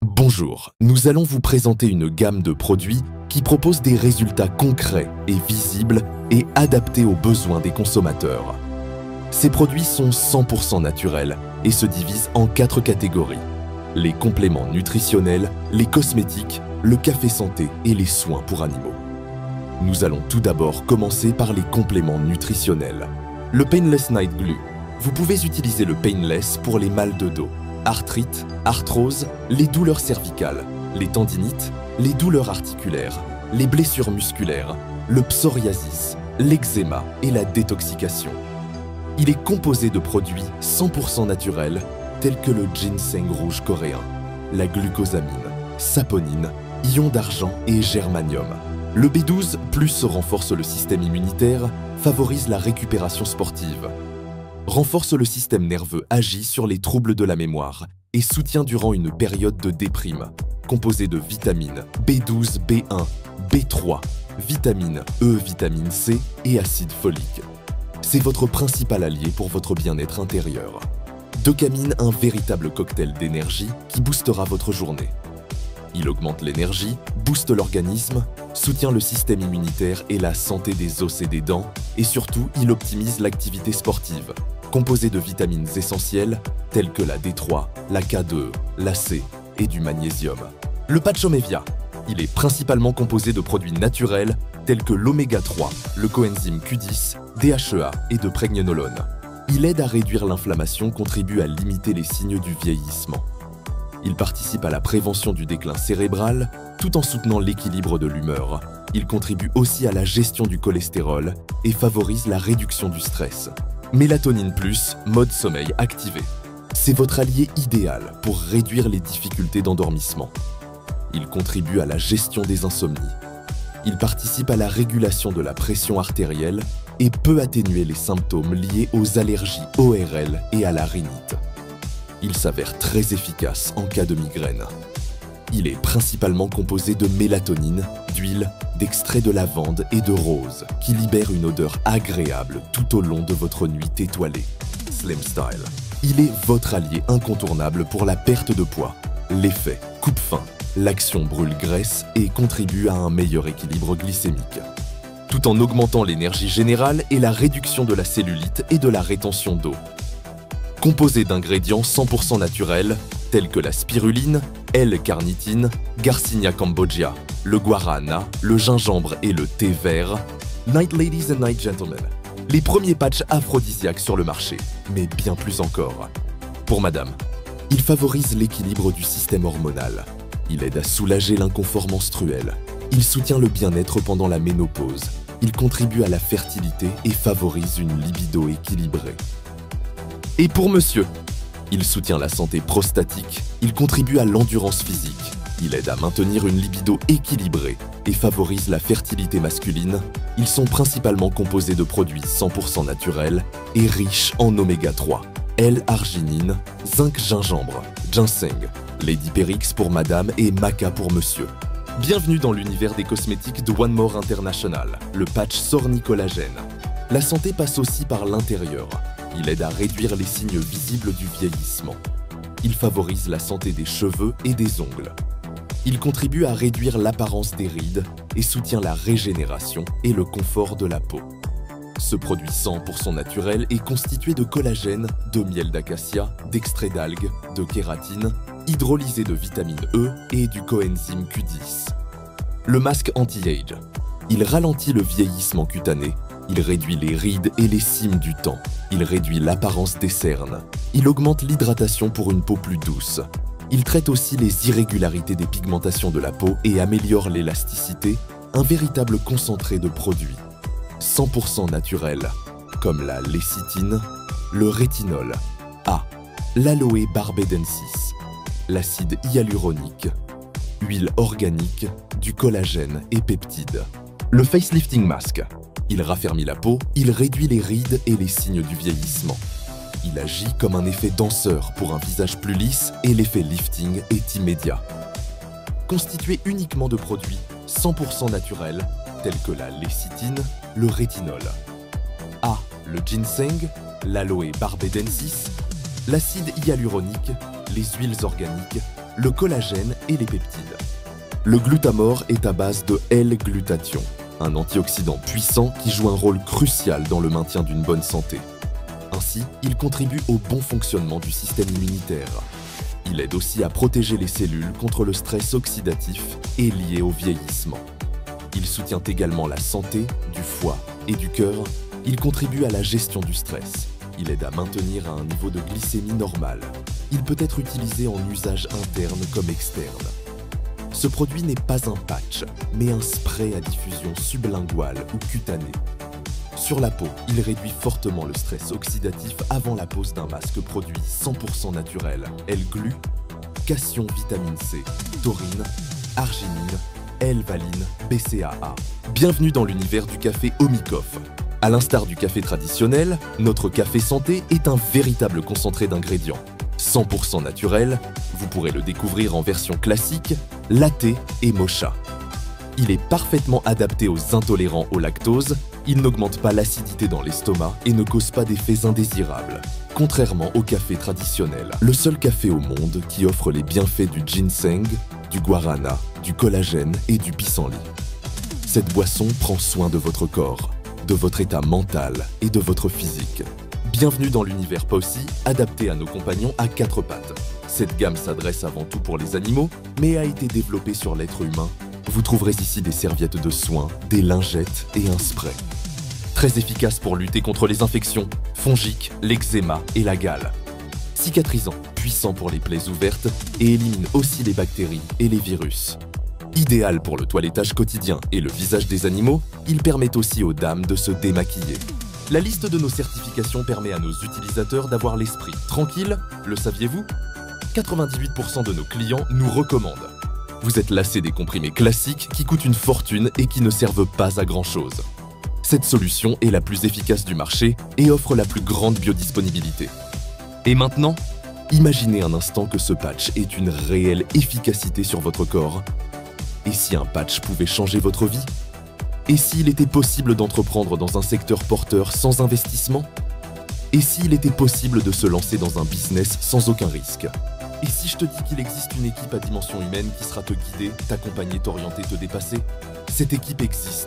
Bonjour, nous allons vous présenter une gamme de produits qui propose des résultats concrets et visibles et adaptés aux besoins des consommateurs. Ces produits sont 100% naturels et se divisent en 4 catégories: les compléments nutritionnels, les cosmétiques, le café santé et les soins pour animaux. Nous allons tout d'abord commencer par les compléments nutritionnels. Le Painless Night Glue. Vous pouvez utiliser le Painless pour les mal de dos, arthrite, arthrose, les douleurs cervicales, les tendinites, les douleurs articulaires, les blessures musculaires, le psoriasis, l'eczéma et la détoxication. Il est composé de produits 100% naturels tels que le ginseng rouge coréen, la glucosamine, saponine, ion d'argent et germanium. Le B12+ renforce le système immunitaire, favorise la récupération sportive, renforce le système nerveux, agit sur les troubles de la mémoire et soutient durant une période de déprime, composé de vitamines B12, B1, B3, vitamine E, vitamine C et acide folique. C'est votre principal allié pour votre bien-être intérieur. Docamine, un véritable cocktail d'énergie qui boostera votre journée. Il augmente l'énergie, booste l'organisme, soutient le système immunitaire et la santé des os et des dents, et surtout, il optimise l'activité sportive, composée de vitamines essentielles telles que la D3, la K2, la C et du magnésium. Le Patchomévia. Il est principalement composé de produits naturels tels que l'oméga 3, le coenzyme Q10, DHEA et de prégnénolone. Il aide à réduire l'inflammation, contribue à limiter les signes du vieillissement. Il participe à la prévention du déclin cérébral tout en soutenant l'équilibre de l'humeur. Il contribue aussi à la gestion du cholestérol et favorise la réduction du stress. Mélatonine plus, mode sommeil activé. C'est votre allié idéal pour réduire les difficultés d'endormissement. Il contribue à la gestion des insomnies. Il participe à la régulation de la pression artérielle et peut atténuer les symptômes liés aux allergies ORL et à la rhinite. Il s'avère très efficace en cas de migraine. Il est principalement composé de mélatonine, d'huile, d'extrait de lavande et de rose qui libèrent une odeur agréable tout au long de votre nuit étoilée. Slim Style. Il est votre allié incontournable pour la perte de poids. L'effet coupe faim, l'action brûle graisse et contribue à un meilleur équilibre glycémique, tout en augmentant l'énergie générale et la réduction de la cellulite et de la rétention d'eau. Composé d'ingrédients 100% naturels tels que la spiruline, L-carnitine, Garcinia cambogia, le guarana, le gingembre et le thé vert. Night Ladies and Night Gentlemen, les premiers patchs aphrodisiaques sur le marché, mais bien plus encore. Pour madame, il favorise l'équilibre du système hormonal. Il aide à soulager l'inconfort menstruel. Il soutient le bien-être pendant la ménopause. Il contribue à la fertilité et favorise une libido équilibrée. Et pour monsieur, il soutient la santé prostatique, il contribue à l'endurance physique, il aide à maintenir une libido équilibrée et favorise la fertilité masculine. Ils sont principalement composés de produits 100% naturels et riches en oméga 3, L-arginine, zinc gingembre, ginseng, Lady Perix pour madame et Maca pour monsieur. Bienvenue dans l'univers des cosmétiques de One More International, le patch Sorni-Collagène. La santé passe aussi par l'intérieur. Il aide à réduire les signes visibles du vieillissement. Il favorise la santé des cheveux et des ongles. Il contribue à réduire l'apparence des rides et soutient la régénération et le confort de la peau. Ce produit 100% naturel est constitué de collagène, de miel d'acacia, d'extrait d'algues, de kératine, hydrolysé de vitamine E et du coenzyme Q10. Le masque anti-age. Il ralentit le vieillissement cutané. Il réduit les rides et les cimes du temps. Il réduit l'apparence des cernes. Il augmente l'hydratation pour une peau plus douce. Il traite aussi les irrégularités des pigmentations de la peau et améliore l'élasticité, un véritable concentré de produits. 100% naturel, comme la lécithine, le rétinol, l'aloe barbadensis, l'acide hyaluronique, huile organique, du collagène et peptides. Le facelifting mask. Il raffermit la peau, il réduit les rides et les signes du vieillissement. Il agit comme un effet danseur pour un visage plus lisse et l'effet lifting est immédiat. Constitué uniquement de produits 100% naturels tels que la lécithine, le rétinol, le ginseng, l'aloe barbadensis, l'acide hyaluronique, les huiles organiques, le collagène et les peptides. Le glutamore est à base de L-glutathion, un antioxydant puissant qui joue un rôle crucial dans le maintien d'une bonne santé. Ainsi, il contribue au bon fonctionnement du système immunitaire. Il aide aussi à protéger les cellules contre le stress oxydatif et lié au vieillissement. Il soutient également la santé du foie et du cœur. Il contribue à la gestion du stress. Il aide à maintenir un niveau de glycémie normal. Il peut être utilisé en usage interne comme externe. Ce produit n'est pas un patch, mais un spray à diffusion sublinguale ou cutanée. Sur la peau, il réduit fortement le stress oxydatif avant la pose d'un masque produit 100% naturel, L-glu, cation vitamine C, taurine, arginine, L-valine, BCAA. Bienvenue dans l'univers du café Omikoff. À l'instar du café traditionnel, notre café santé est un véritable concentré d'ingrédients. 100% naturel, vous pourrez le découvrir en version classique, latte et mocha. Il est parfaitement adapté aux intolérants au lactose, il n'augmente pas l'acidité dans l'estomac et ne cause pas d'effets indésirables. Contrairement au café traditionnel, le seul café au monde qui offre les bienfaits du ginseng, du guarana, du collagène et du pissenlit. Cette boisson prend soin de votre corps, de votre état mental et de votre physique. Bienvenue dans l'univers Possi, adapté à nos compagnons à 4 pattes. Cette gamme s'adresse avant tout pour les animaux, mais a été développée sur l'être humain. Vous trouverez ici des serviettes de soins, des lingettes et un spray. Très efficace pour lutter contre les infections, fongiques, l'eczéma et la gale. Cicatrisant, puissant pour les plaies ouvertes et élimine aussi les bactéries et les virus. Idéal pour le toilettage quotidien et le visage des animaux, il permet aussi aux dames de se démaquiller. La liste de nos certifications permet à nos utilisateurs d'avoir l'esprit tranquille, le saviez-vous ? 98% de nos clients nous recommandent. Vous êtes lassé des comprimés classiques qui coûtent une fortune et qui ne servent pas à grand-chose. Cette solution est la plus efficace du marché et offre la plus grande biodisponibilité. Et maintenant, imaginez un instant que ce patch ait une réelle efficacité sur votre corps. Et si un patch pouvait changer votre vie ? Et s'il était possible d'entreprendre dans un secteur porteur sans investissement ? Et s'il était possible de se lancer dans un business sans aucun risque ? Et si je te dis qu'il existe une équipe à dimension humaine qui sera te guider, t'accompagner, t'orienter, te dépasser ? Cette équipe existe